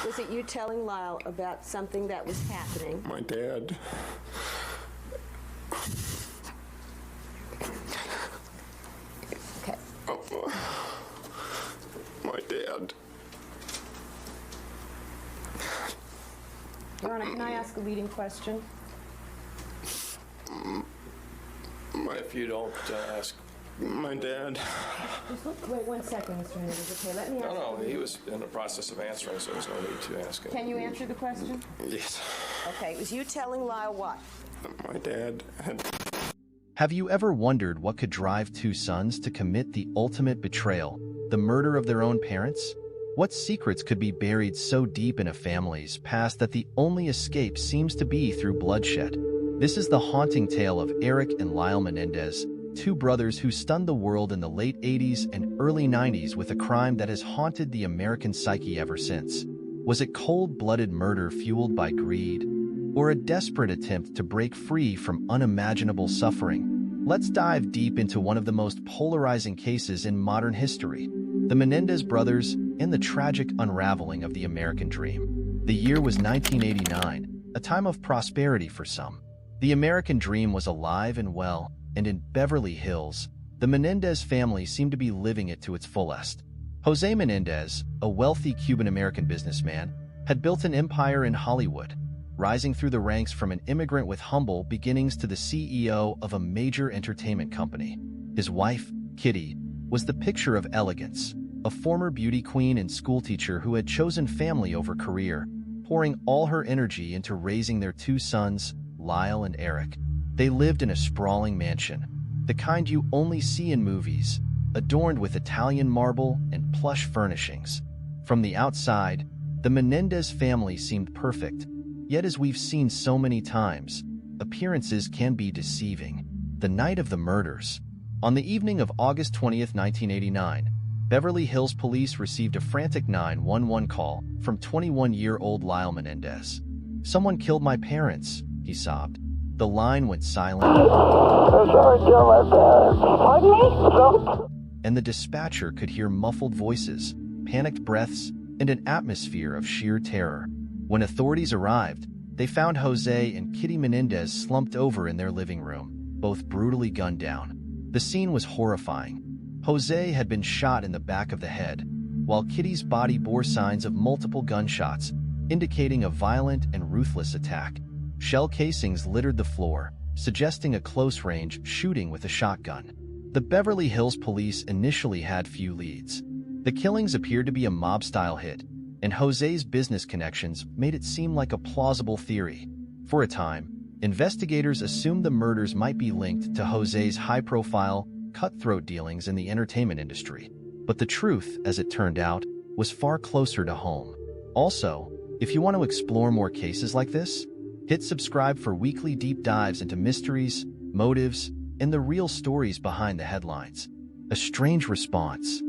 Was it you telling Lyle about something that was happening? My dad. Okay. My dad. Your Honor, can I ask a leading question? If you don't ask my dad. Wait 1 second, Mr. Menendez. Okay, let me ask. No, he was in the process of answering, so there's no need to ask him. Can you answer the question? Yes. Okay, it was you telling Lyle what? My dad had... Have you ever wondered what could drive two sons to commit the ultimate betrayal, the murder of their own parents? What secrets could be buried so deep in a family's past that the only escape seems to be through bloodshed? This is the haunting tale of Eric and Lyle Menendez, two brothers who stunned the world in the late 80s and early 90s with a crime that has haunted the American psyche ever since. Was it cold-blooded murder fueled by greed, or a desperate attempt to break free from unimaginable suffering? Let's dive deep into one of the most polarizing cases in modern history, the Menendez brothers and the tragic unraveling of the American dream. The year was 1989, a time of prosperity for some. The American dream was alive and well, and in Beverly Hills, the Menendez family seemed to be living it to its fullest. Jose Menendez, a wealthy Cuban-American businessman, had built an empire in Hollywood, rising through the ranks from an immigrant with humble beginnings to the CEO of a major entertainment company. His wife, Kitty, was the picture of elegance, a former beauty queen and schoolteacher who had chosen family over career, pouring all her energy into raising their two sons, Lyle and Eric. They lived in a sprawling mansion, the kind you only see in movies, adorned with Italian marble and plush furnishings. From the outside, the Menendez family seemed perfect, yet as we've seen so many times, appearances can be deceiving. The night of the murders. On the evening of August 20th, 1989, Beverly Hills police received a frantic 911 call from 21-year-old Lyle Menendez. "Someone killed my parents," he sobbed. The line went silent, and the dispatcher could hear muffled voices, panicked breaths, and an atmosphere of sheer terror. When authorities arrived, they found Jose and Kitty Menendez slumped over in their living room, both brutally gunned down. The scene was horrifying. Jose had been shot in the back of the head, while Kitty's body bore signs of multiple gunshots, indicating a violent and ruthless attack. Shell casings littered the floor, suggesting a close-range shooting with a shotgun. The Beverly Hills police initially had few leads. The killings appeared to be a mob-style hit, and Jose's business connections made it seem like a plausible theory. For a time, investigators assumed the murders might be linked to Jose's high-profile, cutthroat dealings in the entertainment industry. But the truth, as it turned out, was far closer to home. Also, if you want to explore more cases like this, hit subscribe for weekly deep dives into mysteries, motives, and the real stories behind the headlines. A strange response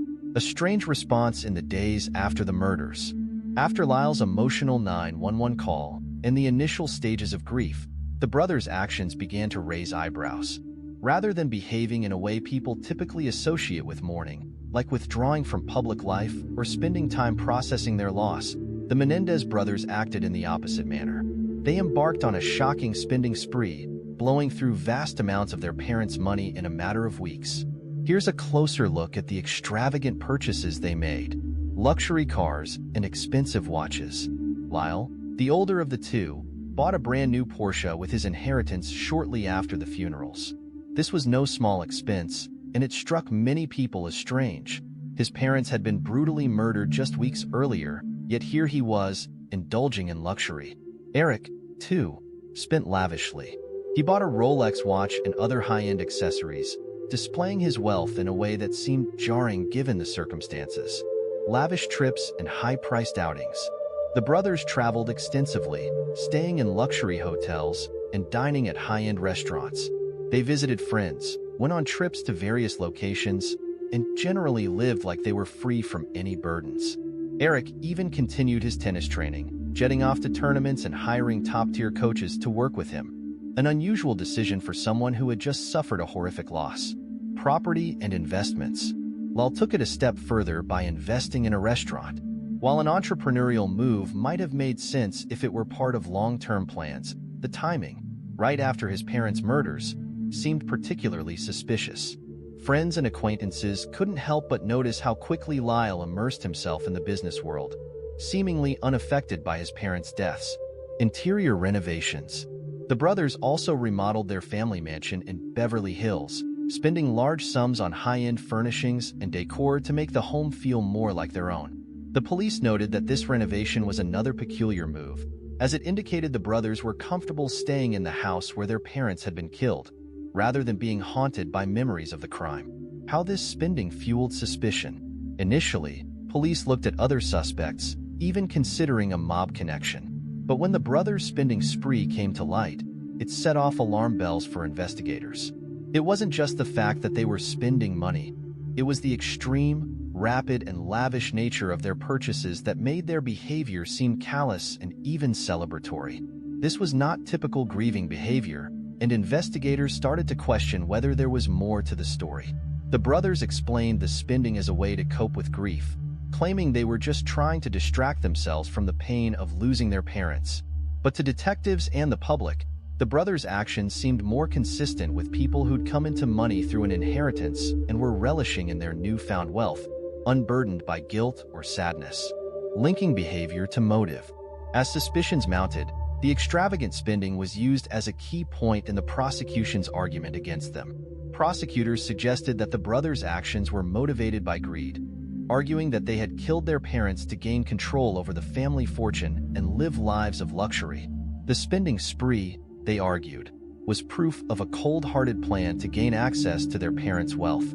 in the days after the murders. After Lyle's emotional 911 call and the initial stages of grief, the brothers' actions began to raise eyebrows. Rather than behaving in a way people typically associate with mourning, like withdrawing from public life or spending time processing their loss, the Menendez brothers acted in the opposite manner. They embarked on a shocking spending spree, blowing through vast amounts of their parents' money in a matter of weeks. Here's a closer look at the extravagant purchases they made: luxury cars and expensive watches. Lyle, the older of the two, bought a brand new Porsche with his inheritance shortly after the funerals. This was no small expense, and it struck many people as strange. His parents had been brutally murdered just weeks earlier, yet here he was, indulging in luxury. Eric, too, spent lavishly. He bought a Rolex watch and other high-end accessories, displaying his wealth in a way that seemed jarring given the circumstances. Lavish trips and high-priced outings. The brothers traveled extensively, staying in luxury hotels and dining at high-end restaurants. They visited friends, went on trips to various locations, and generally lived like they were free from any burdens. Eric even continued his tennis training, jetting off to tournaments and hiring top-tier coaches to work with him. An unusual decision for someone who had just suffered a horrific loss. Property and investments. Lyle took it a step further by investing in a restaurant. While an entrepreneurial move might have made sense if it were part of long-term plans, the timing, right after his parents' murders, seemed particularly suspicious. Friends and acquaintances couldn't help but notice how quickly Lyle immersed himself in the business world, seemingly unaffected by his parents' deaths. Interior renovations. The brothers also remodeled their family mansion in Beverly Hills, spending large sums on high-end furnishings and decor to make the home feel more like their own. The police noted that this renovation was another peculiar move, as it indicated the brothers were comfortable staying in the house where their parents had been killed, rather than being haunted by memories of the crime. How this spending fueled suspicion. Initially, police looked at other suspects, even considering a mob connection. But when the brothers' spending spree came to light, it set off alarm bells for investigators. It wasn't just the fact that they were spending money. It was the extreme, rapid, and lavish nature of their purchases that made their behavior seem callous and even celebratory. This was not typical grieving behavior, and investigators started to question whether there was more to the story. The brothers explained the spending as a way to cope with grief, claiming they were just trying to distract themselves from the pain of losing their parents. But to detectives and the public, the brothers' actions seemed more consistent with people who'd come into money through an inheritance and were relishing in their newfound wealth, unburdened by guilt or sadness. Linking behavior to motive. As suspicions mounted, the extravagant spending was used as a key point in the prosecution's argument against them. Prosecutors suggested that the brothers' actions were motivated by greed, arguing that they had killed their parents to gain control over the family fortune and live lives of luxury. The spending spree, they argued, was proof of a cold-hearted plan to gain access to their parents' wealth.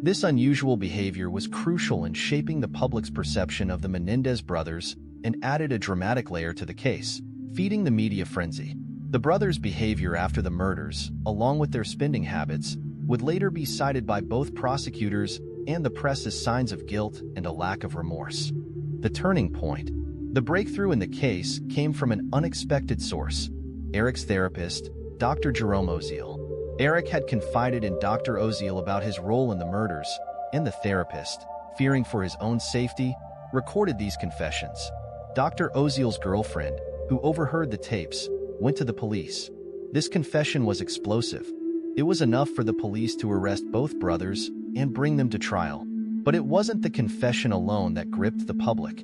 This unusual behavior was crucial in shaping the public's perception of the Menendez brothers and added a dramatic layer to the case, feeding the media frenzy. The brothers' behavior after the murders, along with their spending habits, would later be cited by both prosecutors and the press as signs of guilt and a lack of remorse. The turning point. The breakthrough in the case came from an unexpected source: Eric's therapist, Dr. Jerome Oziel. Eric had confided in Dr. Oziel about his role in the murders, and the therapist, fearing for his own safety, recorded these confessions. Dr. Oziel's girlfriend, who overheard the tapes, went to the police. This confession was explosive. It was enough for the police to arrest both brothers and bring them to trial. But it wasn't the confession alone that gripped the public.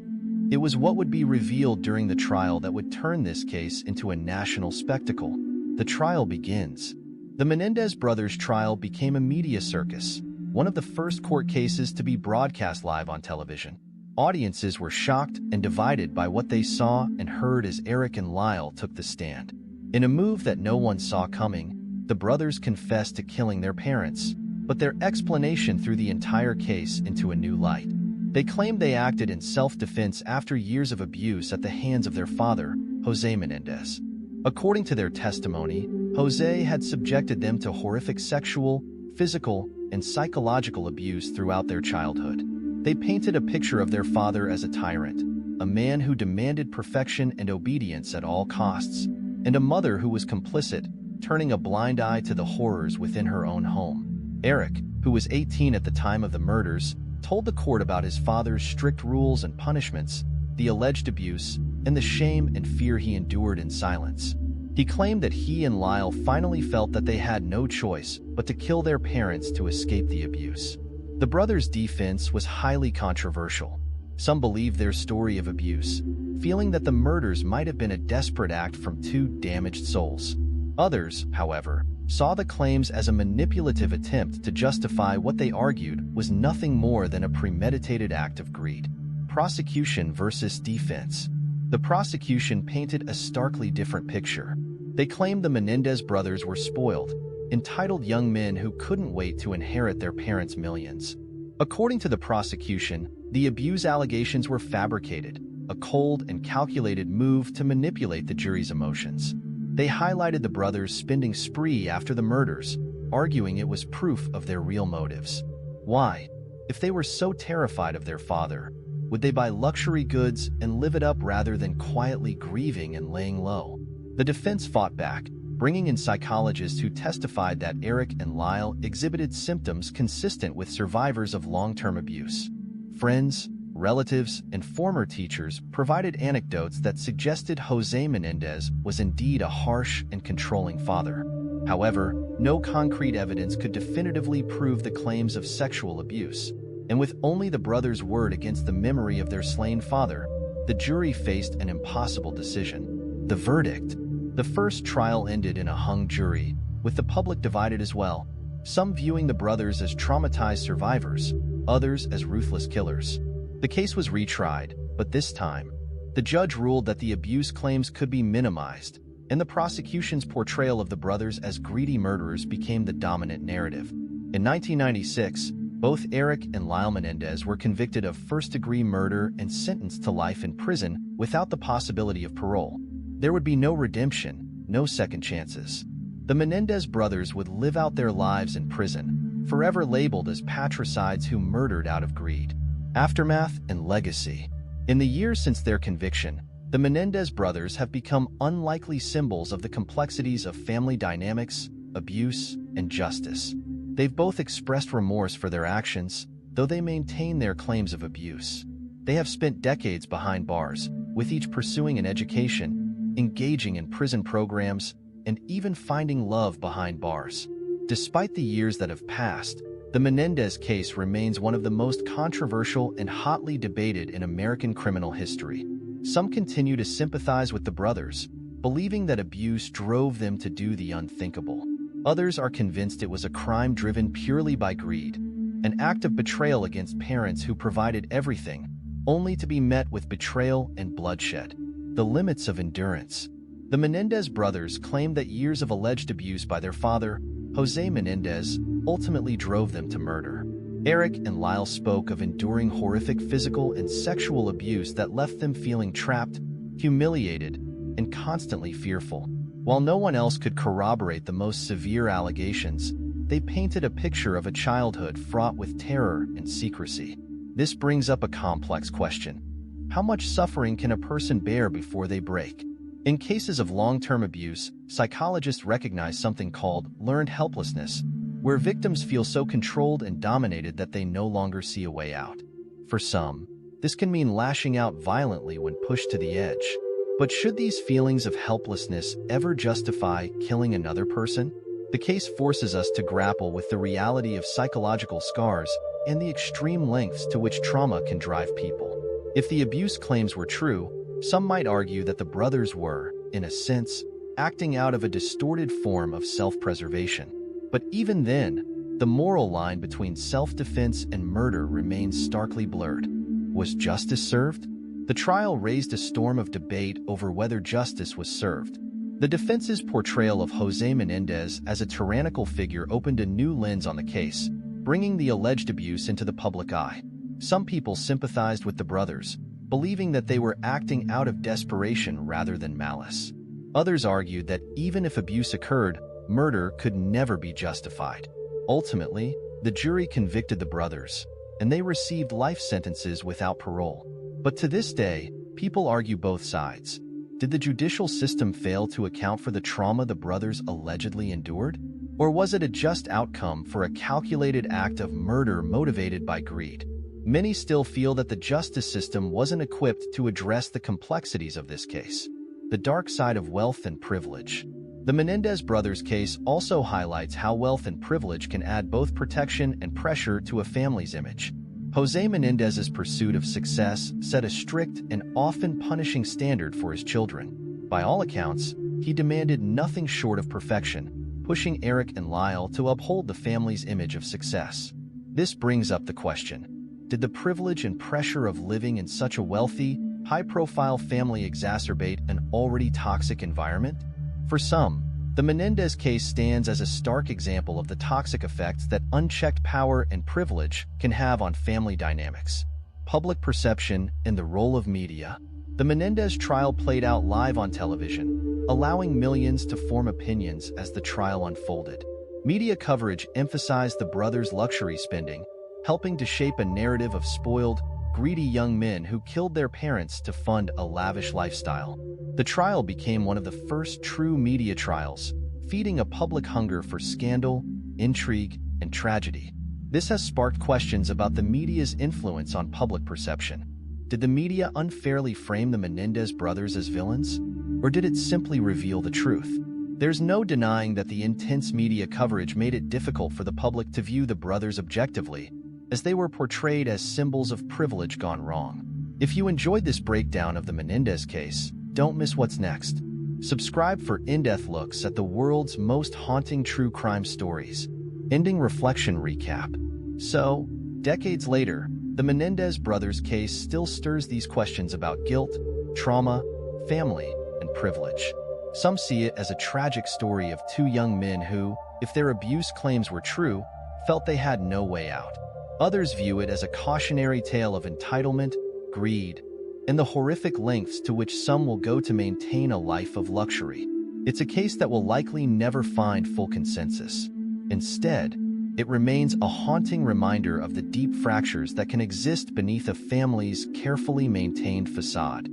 It was what would be revealed during the trial that would turn this case into a national spectacle. The trial begins. The Menendez brothers' trial became a media circus, one of the first court cases to be broadcast live on television. Audiences were shocked and divided by what they saw and heard as Eric and Lyle took the stand. In a move that no one saw coming, the brothers confessed to killing their parents, but their explanation threw the entire case into a new light. They claimed they acted in self-defense after years of abuse at the hands of their father, Jose Menendez. According to their testimony, Jose had subjected them to horrific sexual, physical, and psychological abuse throughout their childhood. They painted a picture of their father as a tyrant, a man who demanded perfection and obedience at all costs, and a mother who was complicit, turning a blind eye to the horrors within her own home. Eric, who was 18 at the time of the murders, told the court about his father's strict rules and punishments, the alleged abuse, and the shame and fear he endured in silence. He claimed that he and Lyle finally felt that they had no choice but to kill their parents to escape the abuse. The brothers' defense was highly controversial. Some believed their story of abuse, feeling that the murders might have been a desperate act from two damaged souls. Others, however, saw the claims as a manipulative attempt to justify what they argued was nothing more than a premeditated act of greed. Prosecution versus defense. The prosecution painted a starkly different picture. They claimed the Menendez brothers were spoiled, entitled young men who couldn't wait to inherit their parents' millions. According to the prosecution, the abuse allegations were fabricated, a cold and calculated move to manipulate the jury's emotions. They highlighted the brothers' spending spree after the murders, arguing it was proof of their real motives. Why? If they were so terrified of their father, would they buy luxury goods and live it up rather than quietly grieving and laying low? The defense fought back, bringing in psychologists who testified that Eric and Lyle exhibited symptoms consistent with survivors of long-term abuse. Friends, relatives, and former teachers provided anecdotes that suggested Jose Menendez was indeed a harsh and controlling father. However, no concrete evidence could definitively prove the claims of sexual abuse, and with only the brothers' word against the memory of their slain father, the jury faced an impossible decision. The verdict. The first trial ended in a hung jury, with the public divided as well, some viewing the brothers as traumatized survivors, others as ruthless killers. The case was retried, but this time, the judge ruled that the abuse claims could be minimized, and the prosecution's portrayal of the brothers as greedy murderers became the dominant narrative. In 1996, both Eric and Lyle Menendez were convicted of first-degree murder and sentenced to life in prison without the possibility of parole. There would be no redemption, no second chances. The Menendez brothers would live out their lives in prison, forever labeled as patricides who murdered out of greed. Aftermath and legacy. In the years since their conviction, the Menendez brothers have become unlikely symbols of the complexities of family dynamics, abuse, and justice. They've both expressed remorse for their actions, though they maintain their claims of abuse. They have spent decades behind bars, with each pursuing an education, engaging in prison programs, and even finding love behind bars. Despite the years that have passed, the Menendez case remains one of the most controversial and hotly debated in American criminal history. Some continue to sympathize with the brothers, believing that abuse drove them to do the unthinkable. Others are convinced it was a crime driven purely by greed, an act of betrayal against parents who provided everything, only to be met with betrayal and bloodshed. The limits of endurance. The Menendez brothers claim that years of alleged abuse by their father, Jose Menendez, ultimately drove them to murder. Eric and Lyle spoke of enduring horrific physical and sexual abuse that left them feeling trapped, humiliated, and constantly fearful. While no one else could corroborate the most severe allegations, they painted a picture of a childhood fraught with terror and secrecy. This brings up a complex question. How much suffering can a person bear before they break? In cases of long-term abuse, psychologists recognize something called learned helplessness, where victims feel so controlled and dominated that they no longer see a way out. For some, this can mean lashing out violently when pushed to the edge. But should these feelings of helplessness ever justify killing another person? The case forces us to grapple with the reality of psychological scars and the extreme lengths to which trauma can drive people. If the abuse claims were true, some might argue that the brothers were, in a sense, acting out of a distorted form of self-preservation. But even then, the moral line between self-defense and murder remains starkly blurred. Was justice served? The trial raised a storm of debate over whether justice was served. The defense's portrayal of Jose Menendez as a tyrannical figure opened a new lens on the case, bringing the alleged abuse into the public eye. Some people sympathized with the brothers, believing that they were acting out of desperation rather than malice. Others argued that even if abuse occurred, murder could never be justified. Ultimately, the jury convicted the brothers, and they received life sentences without parole. But to this day, people argue both sides. Did the judicial system fail to account for the trauma the brothers allegedly endured? Or was it a just outcome for a calculated act of murder motivated by greed? Many still feel that the justice system wasn't equipped to address the complexities of this case. The dark side of wealth and privilege. The Menendez brothers' case also highlights how wealth and privilege can add both protection and pressure to a family's image. Jose Menendez's pursuit of success set a strict and often punishing standard for his children. By all accounts, he demanded nothing short of perfection, pushing Eric and Lyle to uphold the family's image of success. This brings up the question: did the privilege and pressure of living in such a wealthy, high-profile family exacerbate an already toxic environment? For some, the Menendez case stands as a stark example of the toxic effects that unchecked power and privilege can have on family dynamics. Public perception and the role of media. The Menendez trial played out live on television, allowing millions to form opinions as the trial unfolded. Media coverage emphasized the brothers' luxury spending, helping to shape a narrative of spoiled, greedy young men who killed their parents to fund a lavish lifestyle. The trial became one of the first true media trials, feeding a public hunger for scandal, intrigue, and tragedy. This has sparked questions about the media's influence on public perception. Did the media unfairly frame the Menendez brothers as villains? Or did it simply reveal the truth? There's no denying that the intense media coverage made it difficult for the public to view the brothers objectively, as they were portrayed as symbols of privilege gone wrong. If you enjoyed this breakdown of the Menendez case, don't miss what's next. Subscribe for in-depth looks at the world's most haunting true crime stories. Ending reflection recap. So, decades later, the Menendez brothers' case still stirs these questions about guilt, trauma, family, and privilege. Some see it as a tragic story of two young men who, if their abuse claims were true, felt they had no way out. Others view it as a cautionary tale of entitlement, greed, and the horrific lengths to which some will go to maintain a life of luxury. It's a case that will likely never find full consensus. Instead, it remains a haunting reminder of the deep fractures that can exist beneath a family's carefully maintained facade.